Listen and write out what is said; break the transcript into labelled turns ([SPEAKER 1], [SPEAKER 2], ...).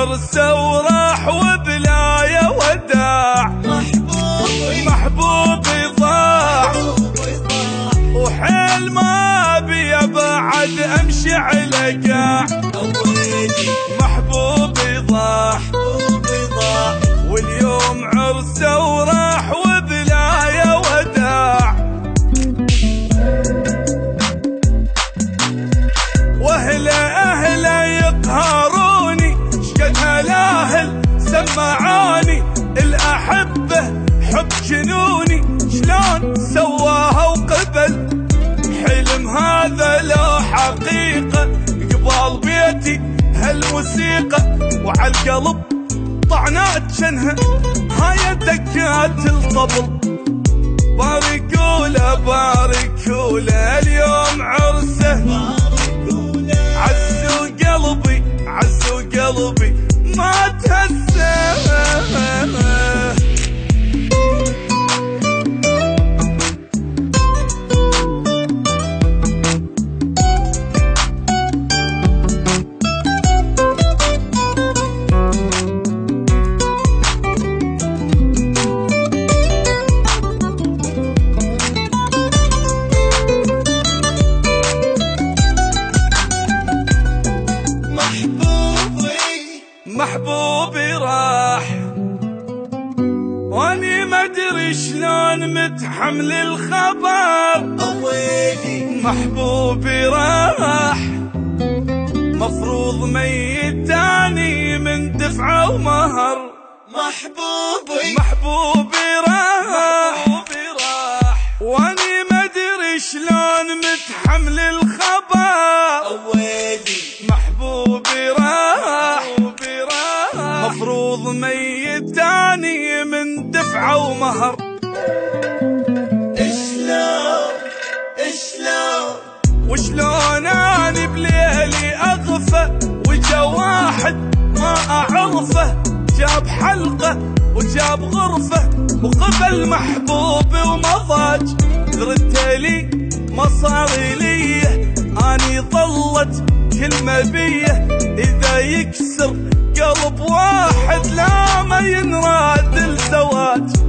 [SPEAKER 1] عرسه وراح وبلايا وداع. محبوبي ضاع وحيل ما بي بعد امشي على قاع. محبوبي ضاع واليوم عرسه وراح وبلايا وداع. واهله يقهروني شقد هالاهل سمعاني. الاحبه حب جنوني شلون سواها وقبل. حلم هذا لو حقيقه قبال بيتي هالموسيقى. وعالقلب طعنات جنها هاي دقات الطبل. باركوله باركوله اليوم عرسه. عزوا قلبي عزوا قلبي ما تهزه. محبوبي راح واني ما ادري شلون متحمل الخبر. محبوبي راح مفروض ميت تاني من دفعه ومهر. محبوبي راح واني ما ادري شلون متحمل الخبر. محبوبي راح مفروض ميت تاني من دفعه ومهر. وشلون اني بليلي اغفى وجا واحد ما اعرفه. جاب حلقه وجاب غرفه وقبل محبوبي ومضاج. ردتلي ما صار لي اني ظلت كلمه بيه. اذا يكسر قلب واحد لا ما ينراد الزواج.